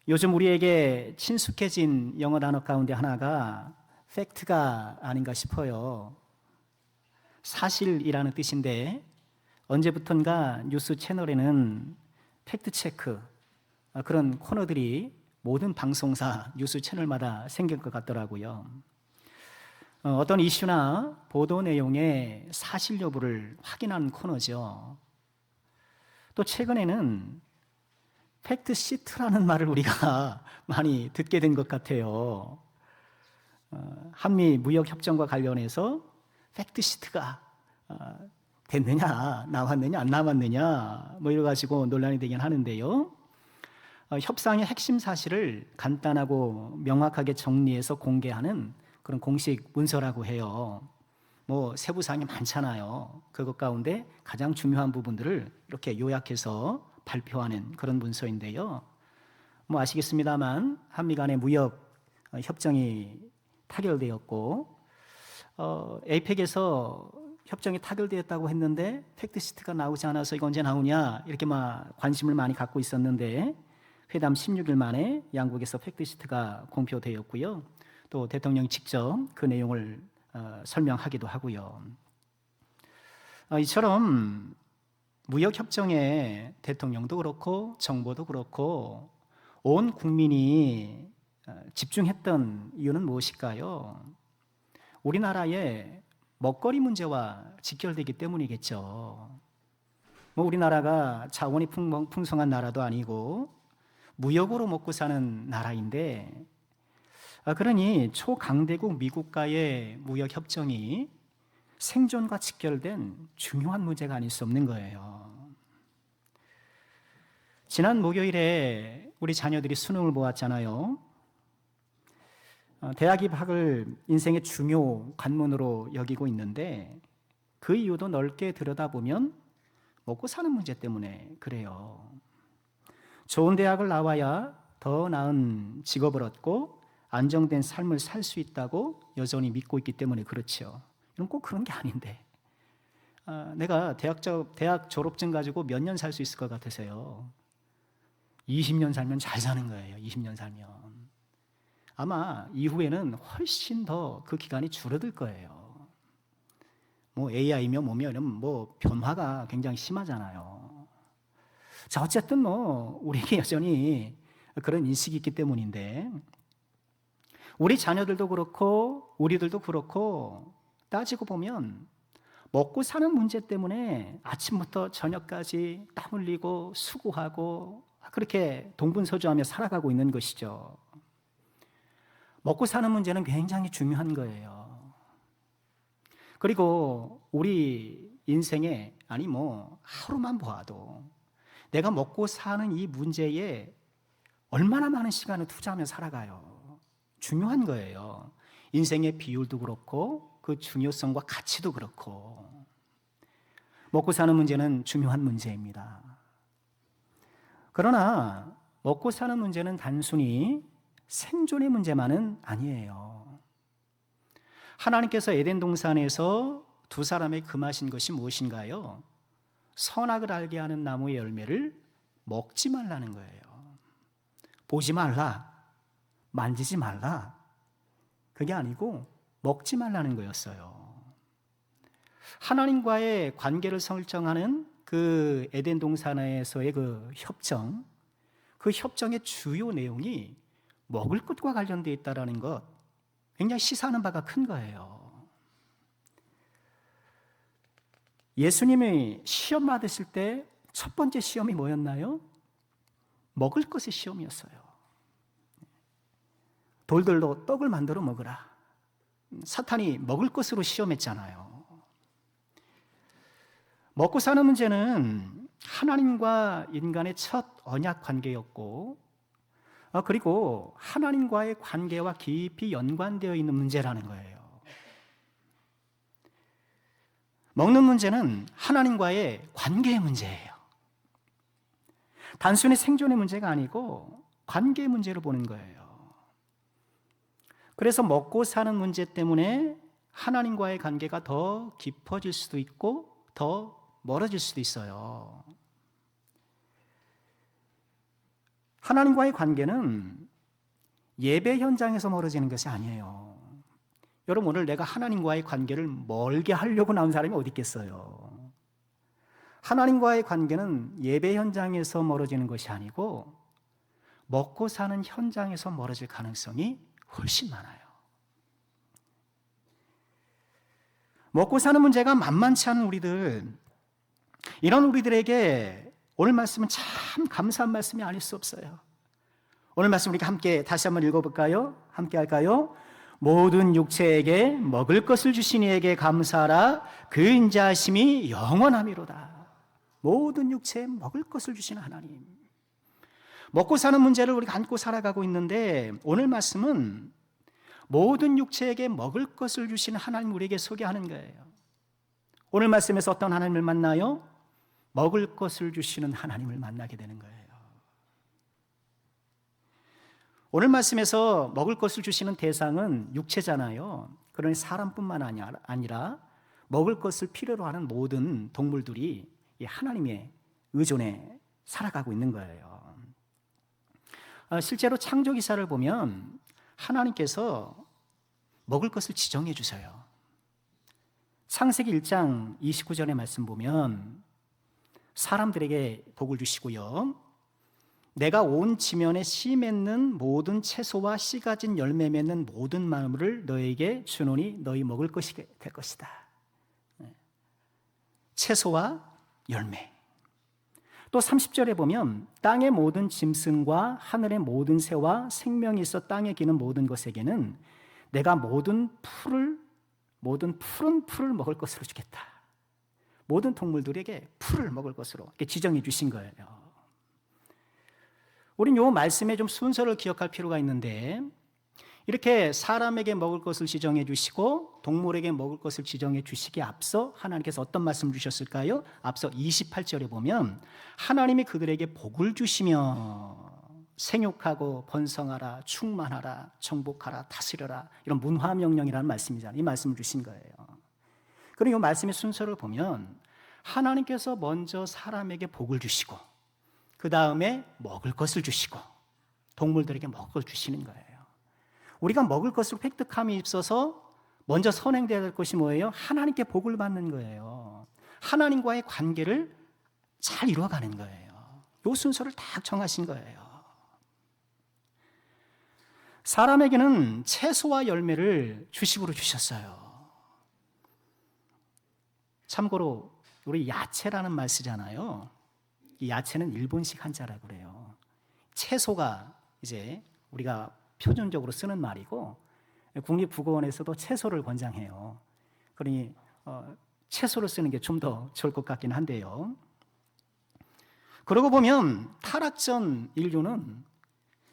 요즘 우리에게 친숙해진 영어 단어 가운데 하나가 팩트가 아닌가 싶어요. 사실이라는 뜻인데 언제부턴가 뉴스 채널에는 팩트 체크 그런 코너들이 모든 방송사 뉴스 채널마다 생길 것 같더라고요. 어떤 이슈나 보도 내용의 사실 여부를 확인하는 코너죠. 또 최근에는 팩트 시트라는 말을 우리가 많이 듣게 된 것 같아요. 한미 무역 협정과 관련해서 팩트 시트가 됐느냐, 나왔느냐, 안 나왔느냐, 뭐 이래가지고 논란이 되긴 하는데요. 협상의 핵심 사실을 간단하고 명확하게 정리해서 공개하는 그런 공식 문서라고 해요. 뭐 세부 사항이 많잖아요. 그것 가운데 가장 중요한 부분들을 이렇게 요약해서 발표하는 그런 문서인데요. 뭐 아시겠습니다만 한미 간의 무역 협정이 타결되었고 에이펙에서 협정이 타결되었다고 했는데 팩트시트가 나오지 않아서 이거 언제 나오냐 이렇게 막 관심을 많이 갖고 있었는데 회담 16일 만에 양국에서 팩트시트가 공표되었고요. 또 대통령이 직접 그 내용을 설명하기도 하고요. 이처럼 무역협정에 대통령도 그렇고 정부도 그렇고 온 국민이 집중했던 이유는 무엇일까요? 우리나라의 먹거리 문제와 직결되기 때문이겠죠. 뭐 우리나라가 자원이 풍성한 나라도 아니고 무역으로 먹고 사는 나라인데 그러니 초강대국 미국과의 무역협정이 생존과 직결된 중요한 문제가 아닐 수 없는 거예요. 지난 목요일에 우리 자녀들이 수능을 보았잖아요. 대학 입학을 인생의 중요 관문으로 여기고 있는데 그 이유도 넓게 들여다보면 먹고 사는 문제 때문에 그래요. 좋은 대학을 나와야 더 나은 직업을 얻고 안정된 삶을 살 수 있다고 여전히 믿고 있기 때문에 그렇죠. 이건 꼭 그런 게 아닌데 내가 대학 졸업증 가지고 몇 년 살 수 있을 것 같으세요? 20년 살면 잘 사는 거예요. 20년 살면 아마 이후에는 훨씬 더 그 기간이 줄어들 거예요. 뭐 AI며 뭐며 뭐 변화가 굉장히 심하잖아요. 자, 어쨌든 뭐 우리에게 여전히 그런 인식이 있기 때문인데 우리 자녀들도 그렇고 우리들도 그렇고 따지고 보면 먹고 사는 문제 때문에 아침부터 저녁까지 땀 흘리고 수고하고 그렇게 동분서주하며 살아가고 있는 것이죠. 먹고 사는 문제는 굉장히 중요한 거예요. 그리고 우리 인생에 아니 뭐 하루만 보아도 내가 먹고 사는 이 문제에 얼마나 많은 시간을 투자하며 살아가요. 중요한 거예요. 인생의 비율도 그렇고 그 중요성과 가치도 그렇고 먹고 사는 문제는 중요한 문제입니다. 그러나 먹고 사는 문제는 단순히 생존의 문제만은 아니에요. 하나님께서 에덴 동산에서 두 사람에 금하신 것이 무엇인가요? 선악을 알게 하는 나무의 열매를 먹지 말라는 거예요. 보지 말라, 만지지 말라. 그게 아니고 먹지 말라는 거였어요. 하나님과의 관계를 설정하는 그 에덴 동산에서의 그 협정, 그 협정의 주요 내용이 먹을 것과 관련되어 있다는 것, 굉장히 시사하는 바가 큰 거예요. 예수님이 시험 받으실 때 첫 번째 시험이 뭐였나요? 먹을 것의 시험이었어요. 돌들로 떡을 만들어 먹으라. 사탄이 먹을 것으로 시험했잖아요. 먹고 사는 문제는 하나님과 인간의 첫 언약 관계였고 그리고 하나님과의 관계와 깊이 연관되어 있는 문제라는 거예요. 먹는 문제는 하나님과의 관계의 문제예요. 단순히 생존의 문제가 아니고 관계의 문제로 보는 거예요. 그래서 먹고 사는 문제 때문에 하나님과의 관계가 더 깊어질 수도 있고 더 멀어질 수도 있어요. 하나님과의 관계는 예배 현장에서 멀어지는 것이 아니에요. 여러분, 오늘 내가 하나님과의 관계를 멀게 하려고 나온 사람이 어디 있겠어요? 하나님과의 관계는 예배 현장에서 멀어지는 것이 아니고 먹고 사는 현장에서 멀어질 가능성이 훨씬 많아요. 먹고 사는 문제가 만만치 않은 우리들, 이런 우리들에게 오늘 말씀은 참 감사한 말씀이 아닐 수 없어요. 오늘 말씀 우리가 함께 다시 한번 읽어볼까요? 함께 할까요? 모든 육체에게 먹을 것을 주신 이에게 감사하라. 그 인자하심이 영원함이로다. 모든 육체에 먹을 것을 주시는 하나님. 먹고 사는 문제를 우리가 안고 살아가고 있는데 오늘 말씀은 모든 육체에게 먹을 것을 주시는 하나님 우리에게 소개하는 거예요. 오늘 말씀에서 어떤 하나님을 만나요? 먹을 것을 주시는 하나님을 만나게 되는 거예요. 오늘 말씀에서 먹을 것을 주시는 대상은 육체잖아요. 그러니 사람뿐만 아니라 먹을 것을 필요로 하는 모든 동물들이 하나님의 의존에 살아가고 있는 거예요. 실제로 창조기사를 보면 하나님께서 먹을 것을 지정해 주세요. 창세기 1장 29절의 말씀 보면 사람들에게 복을 주시고요. 내가 온 지면에 씨 맺는 모든 채소와 씨 가진 열매 맺는 모든 만물을 너에게 주노니 너희 먹을 것이 될 것이다. 채소와 열매. 또 30절에 보면 땅의 모든 짐승과 하늘의 모든 새와 생명이 있어 땅에 기는 모든 것에게는 내가 모든 푸른 풀을 먹을 것으로 주겠다. 모든 동물들에게 풀을 먹을 것으로 이렇게 지정해 주신 거예요. 우린 이 말씀에 좀 순서를 기억할 필요가 있는데 이렇게 사람에게 먹을 것을 지정해 주시고 동물에게 먹을 것을 지정해 주시기에 앞서 하나님께서 어떤 말씀을 주셨을까요? 앞서 28절에 보면 하나님이 그들에게 복을 주시며 생육하고 번성하라, 충만하라, 정복하라, 다스려라, 이런 문화명령이라는 말씀이잖아요. 이 말씀을 주신 거예요. 그리고 이 말씀의 순서를 보면 하나님께서 먼저 사람에게 복을 주시고 그 다음에 먹을 것을 주시고 동물들에게 먹을 것을 주시는 거예요. 우리가 먹을 것을 획득함에 있어서 먼저 선행되어야 될 것이 뭐예요? 하나님께 복을 받는 거예요. 하나님과의 관계를 잘 이루어가는 거예요. 이 순서를 딱 정하신 거예요. 사람에게는 채소와 열매를 주식으로 주셨어요. 참고로 우리 야채라는 말 쓰잖아요. 이 야채는 일본식 한자라고 그래요. 채소가 이제 우리가 표준적으로 쓰는 말이고 국립국어원에서도 채소를 권장해요. 그러니 채소를 쓰는 게 좀 더 좋을 것 같긴 한데요. 그러고 보면 타락전 인류는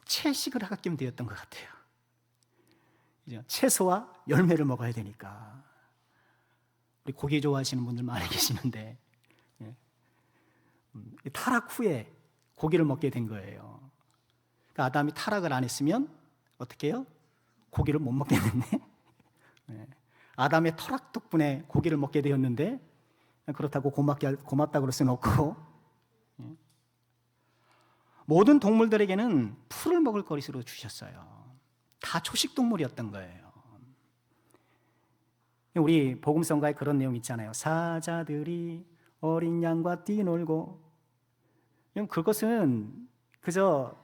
채식을 하게 되었던 것 같아요. 채소와 열매를 먹어야 되니까. 우리 고기 좋아하시는 분들 많이 계시는데 타락 후에 고기를 먹게 된 거예요. 그러니까 아담이 타락을 안 했으면 어떻게 해요? 고기를 못 먹게 됐네. 아담의 타락 덕분에 고기를 먹게 되었는데 그렇다고 고맙다고 그럴 수는 없고 모든 동물들에게는 풀을 먹을 것으로 주셨어요. 다 초식동물이었던 거예요. 우리 복음성가에 그런 내용 있잖아요. 사자들이 어린 양과 뛰놀고. 그것은 그저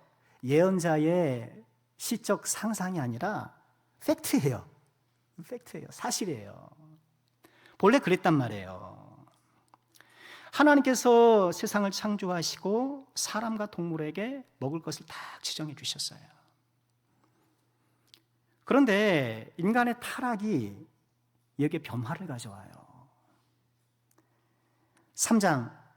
예언자의 시적 상상이 아니라 팩트예요. 사실이에요. 본래 그랬단 말이에요. 하나님께서 세상을 창조하시고 사람과 동물에게 먹을 것을 딱 지정해 주셨어요. 그런데 인간의 타락이 여기에 변화를 가져와요.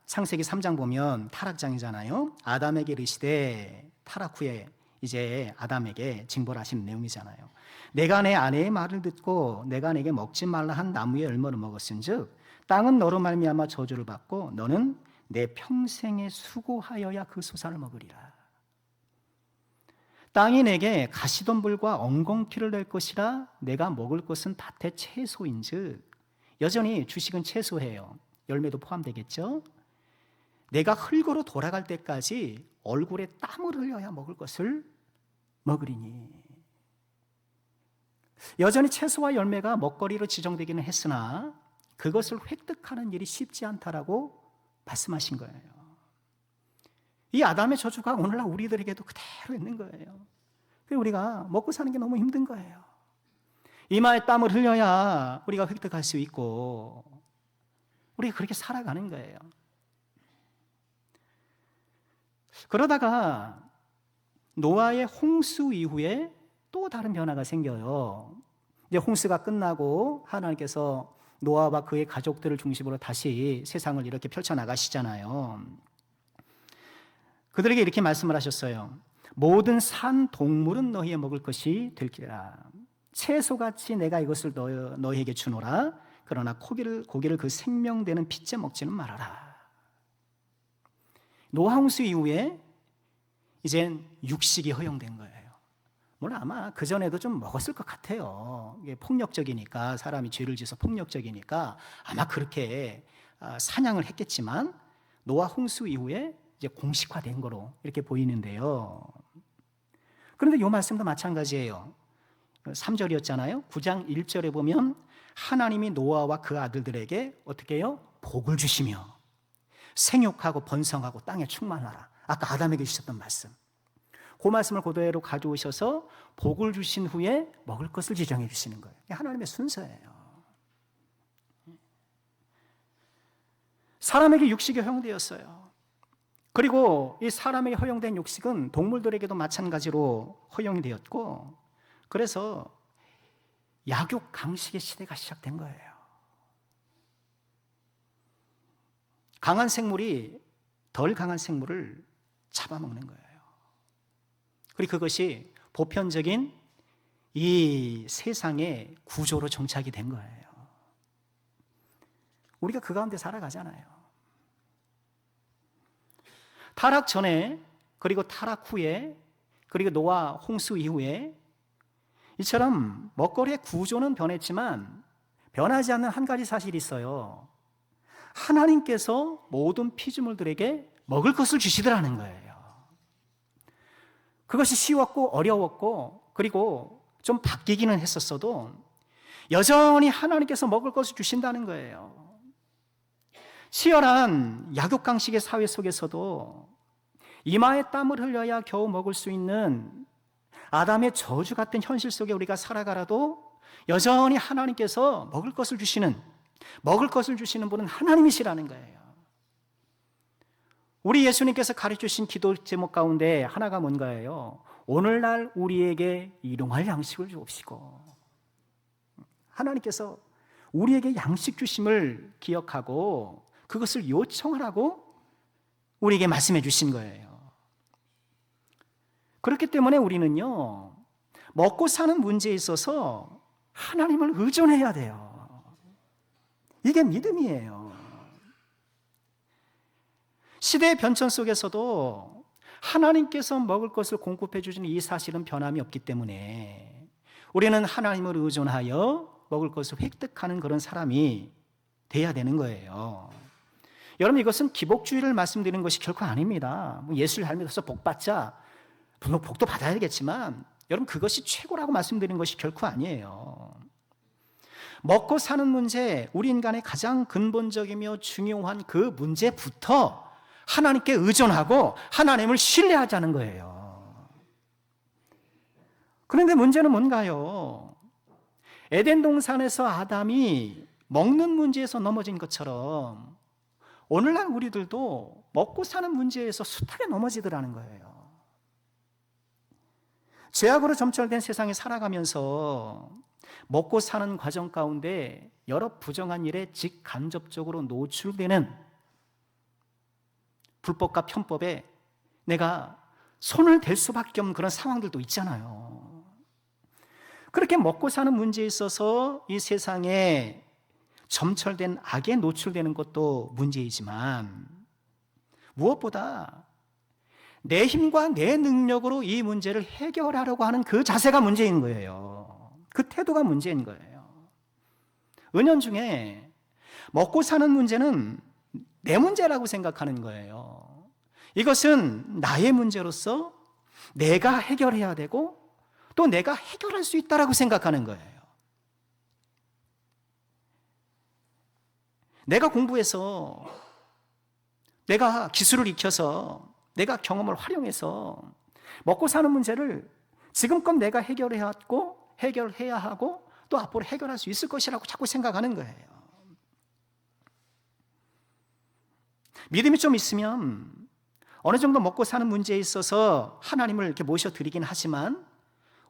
창세기 3장 보면 타락장이잖아요. 아담에게 이르시되, 타락 후에 이제 아담에게 징벌 하시는 내용이잖아요. 내가 내 아내의 말을 듣고 내가 내게 먹지 말라 한 나무의 열매를 먹었은즉 땅은 너로 말미암아 저주를 받고 너는 내 평생에 수고하여야 그 소산을 먹으리라. 땅이 내게 가시덤불과 엉겅퀴를 낼 것이라. 내가 먹을 것은 밭의 채소인즉. 여전히 주식은 채소예요. 열매도 포함되겠죠. 내가 흙으로 돌아갈 때까지 얼굴에 땀을 흘려야 먹을 것을 먹으리니. 여전히 채소와 열매가 먹거리로 지정되기는 했으나 그것을 획득하는 일이 쉽지 않다라고 말씀하신 거예요. 이 아담의 저주가 오늘날 우리들에게도 그대로 있는 거예요. 우리가 먹고 사는 게 너무 힘든 거예요. 이마에 땀을 흘려야 우리가 획득할 수 있고 우리가 그렇게 살아가는 거예요. 그러다가 노아의 홍수 이후에 또 다른 변화가 생겨요. 이제 홍수가 끝나고 하나님께서 노아와 그의 가족들을 중심으로 다시 세상을 이렇게 펼쳐나가시잖아요. 그들에게 이렇게 말씀을 하셨어요. 모든 산 동물은 너희의 먹을 것이 될기라. 채소같이 내가 이것을 너희에게 주노라. 그러나 고기를 그 생명되는 핏째 먹지는 말아라. 노아 홍수 이후에 이젠 육식이 허용된 거예요. 물론 아마 그전에도 좀 먹었을 것 같아요. 이게 폭력적이니까, 사람이 죄를 지어서 폭력적이니까 아마 그렇게 사냥을 했겠지만 노아 홍수 이후에 이제 공식화된 거로 이렇게 보이는데요. 그런데 이 말씀도 마찬가지예요. 3절이었잖아요. 9장 1절에 보면 하나님이 노아와 그 아들들에게 어떻게 해요? 복을 주시며 생육하고 번성하고 땅에 충만하라. 아까 아담에게 주셨던 말씀. 그 말씀을 그대로 가져오셔서 복을 주신 후에 먹을 것을 지정해 주시는 거예요. 하나님의 순서예요. 사람에게 육식이 허용되었어요. 그리고 이 사람에게 허용된 육식은 동물들에게도 마찬가지로 허용이 되었고, 그래서 약육 강식의 시대가 시작된 거예요. 강한 생물이 덜 강한 생물을 잡아먹는 거예요. 그리고 그것이 보편적인 이 세상의 구조로 정착이 된 거예요. 우리가 그 가운데 살아가잖아요. 타락 전에, 그리고 타락 후에, 그리고 노아 홍수 이후에 이처럼 먹거리의 구조는 변했지만 변하지 않는 한 가지 사실이 있어요. 하나님께서 모든 피조물들에게 먹을 것을 주시더라는 거예요. 그것이 쉬웠고 어려웠고 그리고 좀 바뀌기는 했었어도 여전히 하나님께서 먹을 것을 주신다는 거예요. 치열한 약육강식의 사회 속에서도 이마에 땀을 흘려야 겨우 먹을 수 있는 아담의 저주 같은 현실 속에 우리가 살아가라도 여전히 하나님께서 먹을 것을 주시는 분은 하나님이시라는 거예요. 우리 예수님께서 가르쳐주신 기도 제목 가운데 하나가 뭔가요? 오늘날 우리에게 일용할 양식을 주옵시고. 하나님께서 우리에게 양식 주심을 기억하고 그것을 요청하라고 우리에게 말씀해 주신 거예요. 그렇기 때문에 우리는요, 먹고 사는 문제에 있어서 하나님을 의존해야 돼요. 이게 믿음이에요. 시대의 변천 속에서도 하나님께서 먹을 것을 공급해 주시는 이 사실은 변함이 없기 때문에 우리는 하나님을 의존하여 먹을 것을 획득하는 그런 사람이 돼야 되는 거예요. 여러분, 이것은 기복주의를 말씀드리는 것이 결코 아닙니다. 예수를 닮아서 복 받자, 물론 복도 받아야겠지만 여러분, 그것이 최고라고 말씀드리는 것이 결코 아니에요. 먹고 사는 문제, 우리 인간의 가장 근본적이며 중요한 그 문제부터 하나님께 의존하고 하나님을 신뢰하자는 거예요. 그런데 문제는 뭔가요? 에덴 동산에서 아담이 먹는 문제에서 넘어진 것처럼 오늘날 우리들도 먹고 사는 문제에서 숱하게 넘어지더라는 거예요. 죄악으로 점철된 세상에 살아가면서 먹고 사는 과정 가운데 여러 부정한 일에 직간접적으로 노출되는 불법과 편법에 내가 손을 댈 수밖에 없는 그런 상황들도 있잖아요. 그렇게 먹고 사는 문제에 있어서 이 세상에 점철된 악에 노출되는 것도 문제이지만 무엇보다 내 힘과 내 능력으로 이 문제를 해결하려고 하는 그 자세가 문제인 거예요. 그 태도가 문제인 거예요. 은연중에 먹고 사는 문제는 내 문제라고 생각하는 거예요. 이것은 나의 문제로서 내가 해결해야 되고 또 내가 해결할 수 있다라고 생각하는 거예요. 내가 공부해서, 내가 기술을 익혀서, 내가 경험을 활용해서 먹고 사는 문제를 지금껏 내가 해결해야 하고 또 앞으로 해결할 수 있을 것이라고 자꾸 생각하는 거예요. 믿음이 좀 있으면 어느 정도 먹고 사는 문제에 있어서 하나님을 이렇게 모셔드리긴 하지만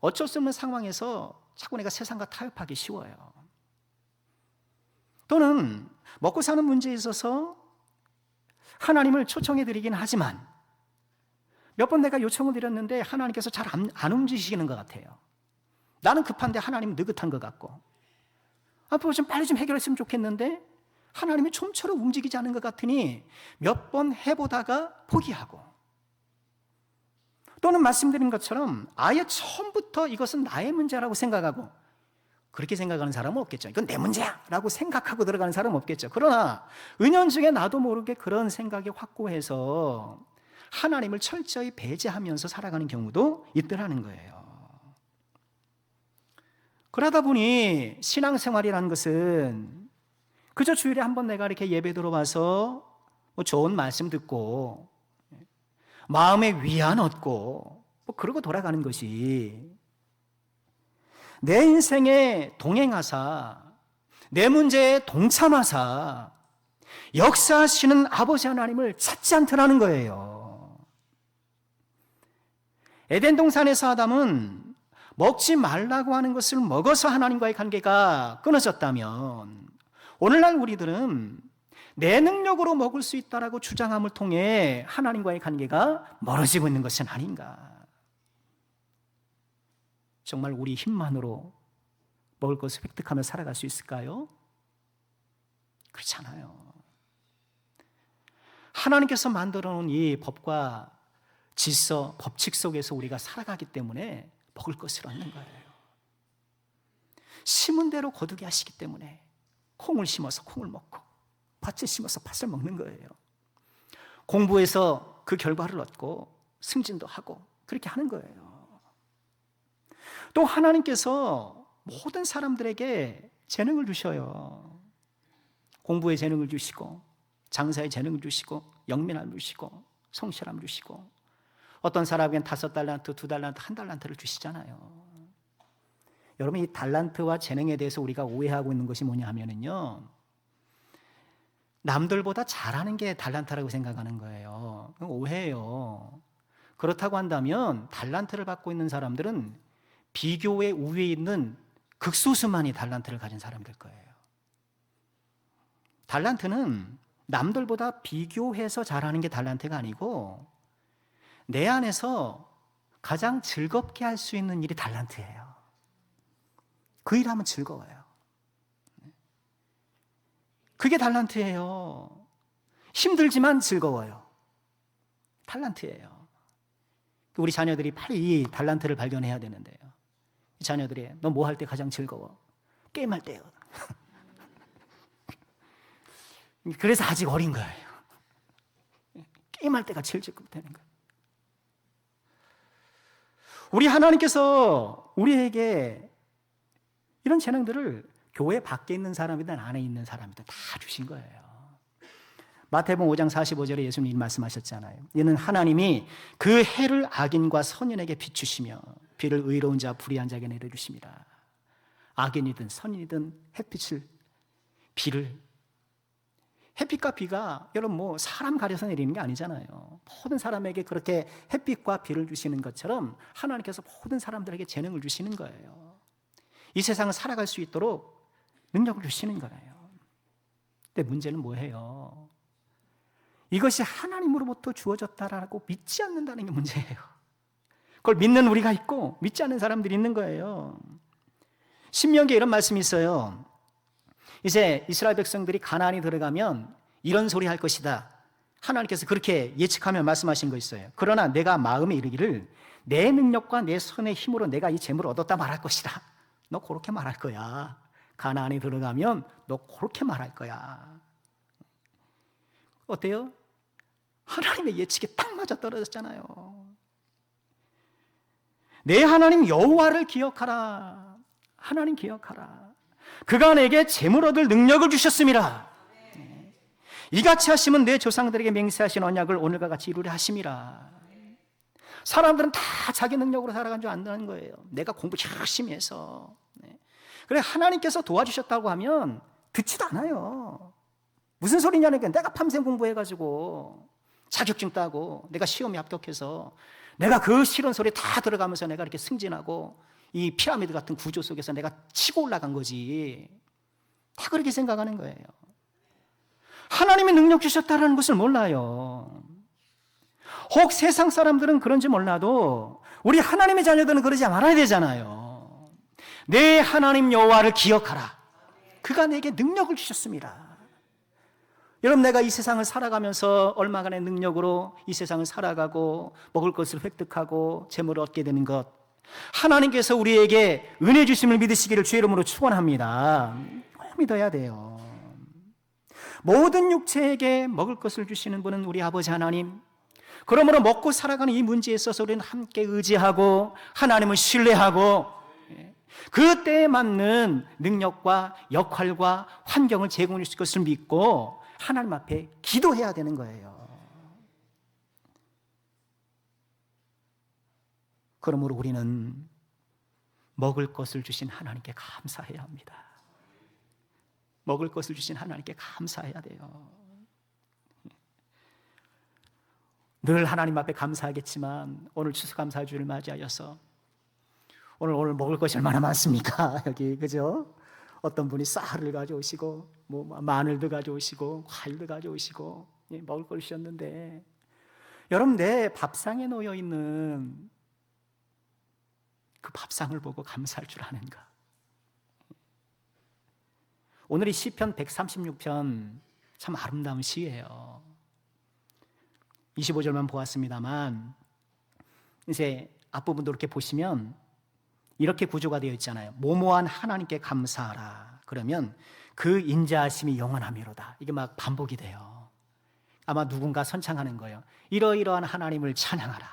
어쩔 수 없는 상황에서 자꾸 내가 세상과 타협하기 쉬워요. 또는 먹고 사는 문제에 있어서 하나님을 초청해드리긴 하지만 몇 번 내가 요청을 드렸는데 하나님께서 잘 안 움직이시는 것 같아요. 나는 급한데 하나님은 느긋한 것 같고, 앞으로 좀 빨리 좀 해결했으면 좋겠는데 하나님이 좀처럼 움직이지 않은 것 같으니 몇 번 해보다가 포기하고, 또는 말씀드린 것처럼 아예 처음부터 이것은 나의 문제라고 생각하고, 그렇게 생각하는 사람은 없겠죠. 이건 내 문제야 라고 생각하고 들어가는 사람은 없겠죠. 그러나 은연중에 나도 모르게 그런 생각이 확고해서 하나님을 철저히 배제하면서 살아가는 경우도 있더라는 거예요. 그러다 보니 신앙생활이라는 것은 그저 주일에 한번 내가 이렇게 예배 들어와서 뭐 좋은 말씀 듣고 마음의 위안 얻고 뭐 그러고 돌아가는 것이, 내 인생에 동행하사 내 문제에 동참하사 역사하시는 아버지 하나님을 찾지 않더라는 거예요. 에덴 동산에서 아담은 먹지 말라고 하는 것을 먹어서 하나님과의 관계가 끊어졌다면, 오늘날 우리들은 내 능력으로 먹을 수 있다라고 주장함을 통해 하나님과의 관계가 멀어지고 있는 것은 아닌가. 정말 우리 힘만으로 먹을 것을 획득하며 살아갈 수 있을까요? 그렇잖아요. 하나님께서 만들어 놓은 이 법과 질서, 법칙 속에서 우리가 살아가기 때문에 먹을 것을 얻는 거예요. 심은 대로 거두게 하시기 때문에 콩을 심어서 콩을 먹고 밭을 심어서 밭을 먹는 거예요. 공부해서 그 결과를 얻고 승진도 하고 그렇게 하는 거예요. 또 하나님께서 모든 사람들에게 재능을 주셔요. 공부에 재능을 주시고 장사에 재능을 주시고 영민함을 주시고 성실함을 주시고, 어떤 사람에겐 5달란트, 2달란트, 1달란트를 주시잖아요. 여러분, 이 달란트와 재능에 대해서 우리가 오해하고 있는 것이 뭐냐 하면은요, 남들보다 잘하는 게 달란트라고 생각하는 거예요. 그건 오해예요. 그렇다고 한다면 달란트를 갖고 있는 사람들은 비교의 우위에 있는 극소수만이 달란트를 가진 사람들 거예요. 달란트는 남들보다 비교해서 잘하는 게 달란트가 아니고 내 안에서 가장 즐겁게 할 수 있는 일이 달란트예요. 그 일하면 즐거워요. 그게 달란트예요. 힘들지만 즐거워요. 달란트예요. 우리 자녀들이 빨리 이 달란트를 발견해야 되는데요. 이 자녀들이 너 뭐 할 때 가장 즐거워? 게임할 때요. 그래서 아직 어린 거예요. 게임할 때가 제일 즐겁다는 거예요. 우리 하나님께서 우리에게 이런 재능들을 교회 밖에 있는 사람이든 안에 있는 사람이든 다 주신 거예요. 마태복음 5장 45절에 예수님이 말씀하셨잖아요. 이는 하나님이 그 해를 악인과 선인에게 비추시며 비를 의로운 자 불의한 자에게 내려주십니다. 악인이든 선인이든 비를, 햇빛과 비가 여러분 뭐 사람 가려서 내리는 게 아니잖아요. 모든 사람에게 그렇게 햇빛과 비를 주시는 것처럼 하나님께서 모든 사람들에게 재능을 주시는 거예요. 이 세상을 살아갈 수 있도록 능력을 주시는 거예요. 근데 문제는 뭐예요? 이것이 하나님으로부터 주어졌다라고 믿지 않는다는 게 문제예요. 그걸 믿는 우리가 있고 믿지 않는 사람들이 있는 거예요. 신명기에 이런 말씀이 있어요. 이제 이스라엘 백성들이 가나안에 들어가면 이런 소리 할 것이다. 하나님께서 그렇게 예측하며 말씀하신 거 있어요. 그러나 내가 마음에 이르기를 내 능력과 내 손의 힘으로 내가 이 재물을 얻었다 말할 것이다. 너 그렇게 말할 거야. 가나안에 들어가면 너 그렇게 말할 거야. 어때요? 하나님의 예측에 딱 맞아 떨어졌잖아요. 내 하나님 여호와를 기억하라. 하나님 기억하라. 그가 내게 재물 얻을 능력을 주셨음이라. 이같이 하시면 내 조상들에게 맹세하신 언약을 오늘과 같이 이루려 하심이라. 사람들은 다 자기 능력으로 살아간 줄 안다는 거예요. 내가 공부 열심히 해서. 그래, 하나님께서 도와주셨다고 하면 듣지도 않아요. 무슨 소리냐니까, 내가 밤샘 공부해가지고 자격증 따고 내가 시험에 합격해서 내가 그 싫은 소리 다 들어가면서 내가 이렇게 승진하고 이 피라미드 같은 구조 속에서 내가 치고 올라간 거지. 다 그렇게 생각하는 거예요. 하나님이 능력 주셨다는 것을 몰라요. 혹 세상 사람들은 그런지 몰라도 우리 하나님의 자녀들은 그러지 말아야 되잖아요. 내 하나님 여호와를 기억하라. 그가 내게 능력을 주셨습니다. 여러분, 내가 이 세상을 살아가면서 얼마간의 능력으로 이 세상을 살아가고 먹을 것을 획득하고 재물을 얻게 되는 것, 하나님께서 우리에게 은혜 주심을 믿으시기를 주의 이름으로 축원합니다. 믿어야 돼요. 모든 육체에게 먹을 것을 주시는 분은 우리 아버지 하나님. 그러므로 먹고 살아가는 이 문제에 있어서 우리는 함께 의지하고 하나님을 신뢰하고 그때에 맞는 능력과 역할과 환경을 제공해 주실 것을 믿고 하나님 앞에 기도해야 되는 거예요. 그러므로 우리는 먹을 것을 주신 하나님께 감사해야 합니다. 먹을 것을 주신 하나님께 감사해야 돼요. 늘 하나님 앞에 감사하겠지만 오늘 추수감사주를 맞이하여서 오늘 먹을 것이 얼마나 많습니까? 여기, 그죠? 어떤 분이 쌀을 가져오시고 뭐 마늘도 가져오시고 과일도 가져오시고 먹을 걸 주셨는데, 여러분, 내 밥상에 놓여 있는 그 밥상을 보고 감사할 줄 아는가? 오늘이 시편 136편 참 아름다운 시예요. 25절만 보았습니다만 이제 앞부분도 이렇게 보시면 이렇게 구조가 되어 있잖아요. 모모한 하나님께 감사하라. 그러면 그 인자하심이 영원하미로다. 이게 막 반복이 돼요. 아마 누군가 선창하는 거예요. 이러이러한 하나님을 찬양하라.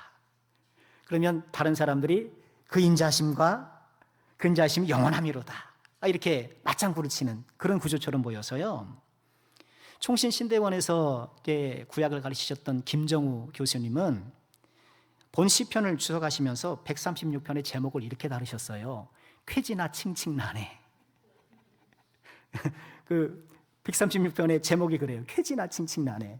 그러면 다른 사람들이 그 인자하심과 근자하심이 영원하미로다. 이렇게 맞장구를 치는 그런 구조처럼 보여서요. 총신신대원에서 구약을 가르치셨던 김정우 교수님은 본 시편을 주석하시면서 136편의 제목을 이렇게 다루셨어요. 쾌지나 칭칭나네. 그 136편의 제목이 그래요. 쾌지나 칭칭나네.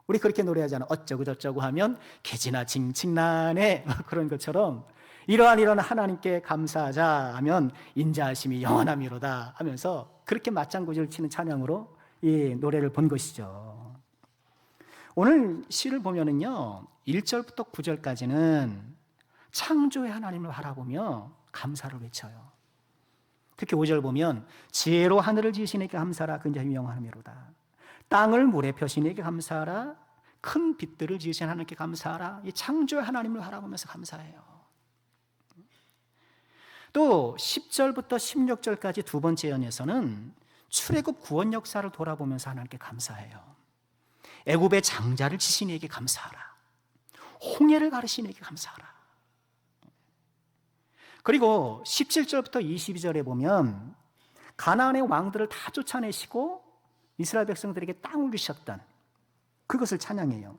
우리 그렇게 노래하잖아. 어쩌고 저쩌고 하면 쾌지나 칭칭나네. 그런 것처럼 이러한 하나님께 감사하자 하면 인자하심이 영원하미로다 하면서 그렇게 맞장구를 치는 찬양으로 이 노래를 본 것이죠. 오늘 시를 보면은요, 1절부터 9절까지는 창조의 하나님을 바라보며 감사를 외쳐요. 특히 5절 보면 지혜로 하늘을 지으신 이에게 감사하라. 그 인자심이 영원하미로다. 땅을 물에 펴신 이에게 감사하라. 큰 빛들을 지으신 하나님께 감사하라. 이 창조의 하나님을 바라보면서 감사해요. 또 10절부터 16절까지 두 번째 연에서는 출애굽 구원 역사를 돌아보면서 하나님께 감사해요. 애굽의 장자를 치신 이에게 감사하라. 홍해를 가르신 이에게 감사하라. 그리고 17절부터 22절에 보면 가나안의 왕들을 다 쫓아내시고 이스라엘 백성들에게 땅을 주셨던 그것을 찬양해요.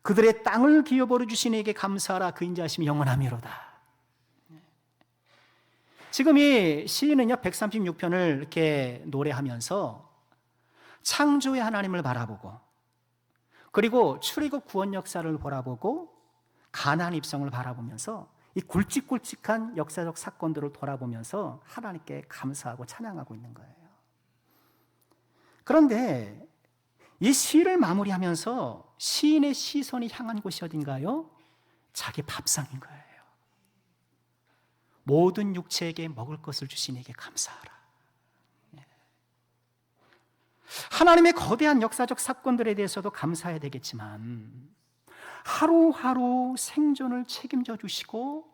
그들의 땅을 기업으로 주신 이에게 감사하라. 그 인자하심이 영원하미로다. 지금 이 시인은요 136편을 이렇게 노래하면서 창조의 하나님을 바라보고, 그리고 출애굽 구원 역사를 바라보고, 가나안 입성을 바라보면서 이 굵직굵직한 역사적 사건들을 돌아보면서 하나님께 감사하고 찬양하고 있는 거예요. 그런데 이 시를 마무리하면서 시인의 시선이 향한 곳이 어딘가요? 자기 밥상인 거예요. 모든 육체에게 먹을 것을 주신 이에게 감사하라. 하나님의 거대한 역사적 사건들에 대해서도 감사해야 되겠지만 하루하루 생존을 책임져 주시고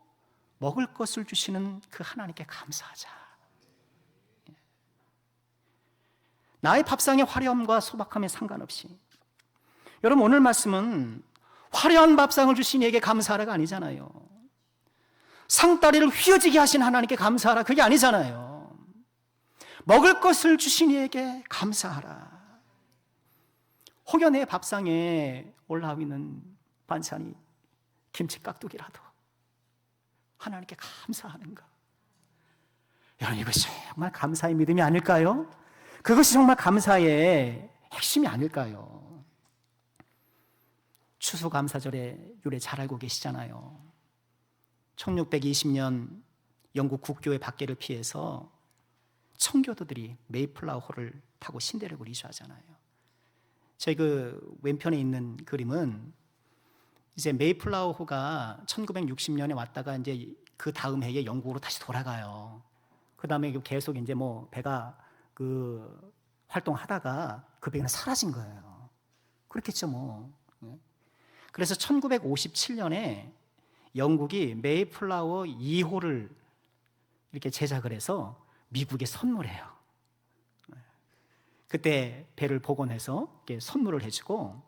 먹을 것을 주시는 그 하나님께 감사하자. 나의 밥상의 화려함과 소박함에 상관없이 여러분, 오늘 말씀은 화려한 밥상을 주신 이에게 감사하라가 아니잖아요. 상다리를 휘어지게 하신 하나님께 감사하라, 그게 아니잖아요. 먹을 것을 주신 이에게 감사하라. 혹여 내 밥상에 올라오고 있는 반찬이 김치 깍두기라도 하나님께 감사하는가? 여러분, 이것이 정말 감사의 믿음이 아닐까요? 그것이 정말 감사의 핵심이 아닐까요? 추수감사절의 유래 잘 알고 계시잖아요. 1620년 영국 국교의 박해를 피해서 청교도들이 메이플라워호를 타고 신대륙을 이주하잖아요. 저희 그 왼편에 있는 그림은 이제 메이플라워호가 1960년에 왔다가 이제 그 다음 해에 영국으로 다시 돌아가요. 그 다음에 계속 이제 뭐 배가 그 활동하다가 그 배가 사라진 거예요. 그렇겠죠, 뭐. 그래서 1957년에 영국이 메이플라워 2호를 이렇게 제작을 해서 미국에 선물해요. 그때 배를 복원해서 선물을 해주고,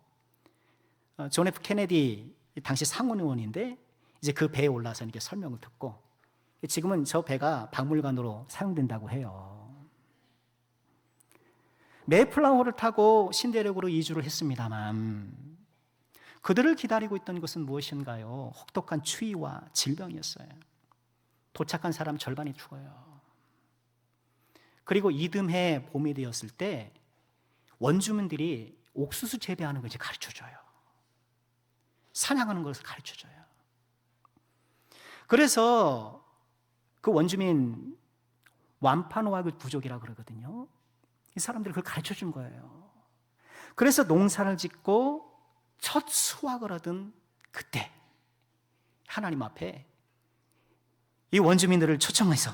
존 F 케네디 당시 상원 의원인데 이제 그 배에 올라서 이렇게 설명을 듣고, 지금은 저 배가 박물관으로 사용된다고 해요. 메이플라워를 타고 신대륙으로 이주를 했습니다만 그들을 기다리고 있던 것은 무엇인가요? 혹독한 추위와 질병이었어요. 도착한 사람 절반이 죽어요. 그리고 이듬해 봄이 되었을 때 원주민들이 옥수수 재배하는 걸 이제 가르쳐줘요. 사냥하는 것을 가르쳐줘요. 그래서 그 원주민 완파노아그 부족이라고 그러거든요. 이 사람들이 그걸 가르쳐준 거예요. 그래서 농사를 짓고 첫 수확을 얻은 그때 하나님 앞에 이 원주민들을 초청해서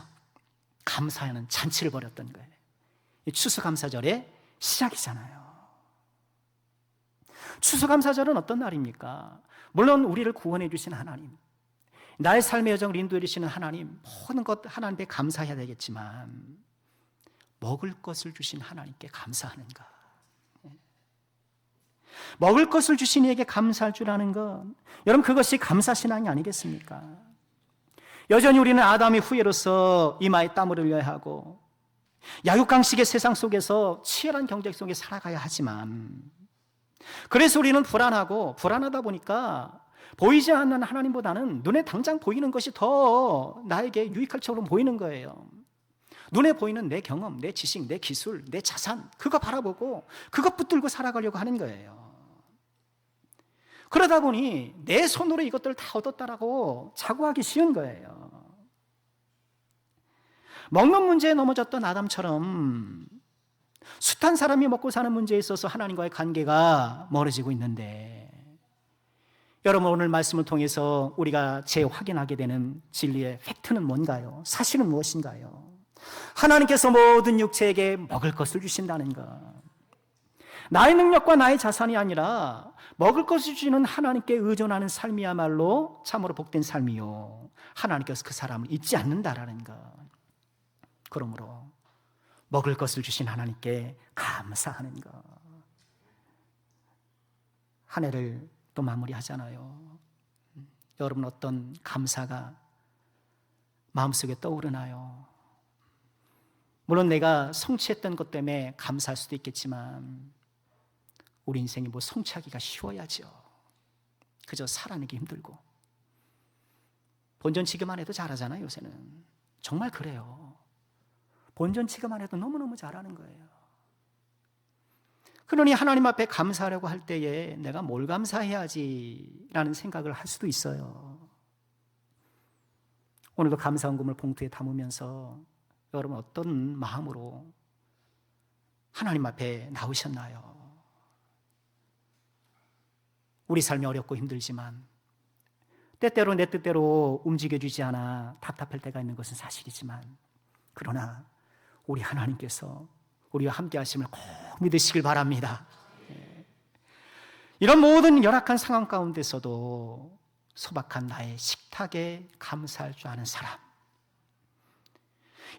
감사하는 잔치를 벌였던 거예요. 이 추수감사절의 시작이잖아요. 추수감사절은 어떤 날입니까? 물론 우리를 구원해 주신 하나님, 나의 삶의 여정을 인도해 주시는 하나님, 모든 것 하나님께 감사해야 되겠지만 먹을 것을 주신 하나님께 감사하는가? 먹을 것을 주신 이에게 감사할 줄 아는 것, 여러분, 그것이 감사신앙이 아니겠습니까? 여전히 우리는 아담의 후예로서 이마에 땀을 흘려야 하고 약육강식의 세상 속에서 치열한 경쟁 속에 살아가야 하지만, 그래서 우리는 불안하다 보니까 보이지 않는 하나님보다는 눈에 당장 보이는 것이 더 나에게 유익할 처럼 보이는 거예요. 눈에 보이는 내 경험, 내 지식, 내 기술, 내 자산, 그거 바라보고 그것 붙들고 살아가려고 하는 거예요. 그러다 보니 내 손으로 이것들을 다 얻었다라고 자고하기 쉬운 거예요. 먹는 문제에 넘어졌던 아담처럼 숱한 사람이 먹고 사는 문제에 있어서 하나님과의 관계가 멀어지고 있는데, 여러분, 오늘 말씀을 통해서 우리가 재확인하게 되는 진리의 팩트는 뭔가요? 사실은 무엇인가요? 하나님께서 모든 육체에게 먹을 것을 주신다는 것, 나의 능력과 나의 자산이 아니라 먹을 것을 주시는 하나님께 의존하는 삶이야말로 참으로 복된 삶이요, 하나님께서 그 사람을 잊지 않는다라는 것. 그러므로 먹을 것을 주신 하나님께 감사하는 것. 한 해를 또 마무리하잖아요. 여러분, 어떤 감사가 마음속에 떠오르나요? 물론 내가 성취했던 것 때문에 감사할 수도 있겠지만 우리 인생이 뭐 성취하기가 쉬워야죠. 그저 살아내기 힘들고. 본전치기만 해도 잘하잖아요, 요새는. 정말 그래요. 본전치기만 해도 너무너무 잘하는 거예요. 그러니 하나님 앞에 감사하려고 할 때에 내가 뭘 감사해야지 라는 생각을 할 수도 있어요. 오늘도 감사헌금을 봉투에 담으면서 여러분, 어떤 마음으로 하나님 앞에 나오셨나요? 우리 삶이 어렵고 힘들지만 때때로 내 뜻대로 움직여주지 않아 답답할 때가 있는 것은 사실이지만, 그러나 우리 하나님께서 우리와 함께 하심을 꼭 믿으시길 바랍니다. 이런 모든 열악한 상황 가운데서도 소박한 나의 식탁에 감사할 줄 아는 사람,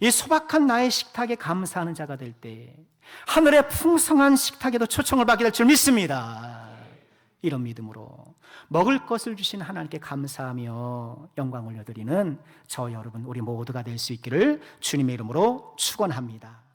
이 소박한 나의 식탁에 감사하는 자가 될 때 하늘의 풍성한 식탁에도 초청을 받게 될 줄 믿습니다. 이런 믿음으로 먹을 것을 주신 하나님께 감사하며 영광 올려드리는 저 여러분 우리 모두가 될 수 있기를 주님의 이름으로 축원합니다.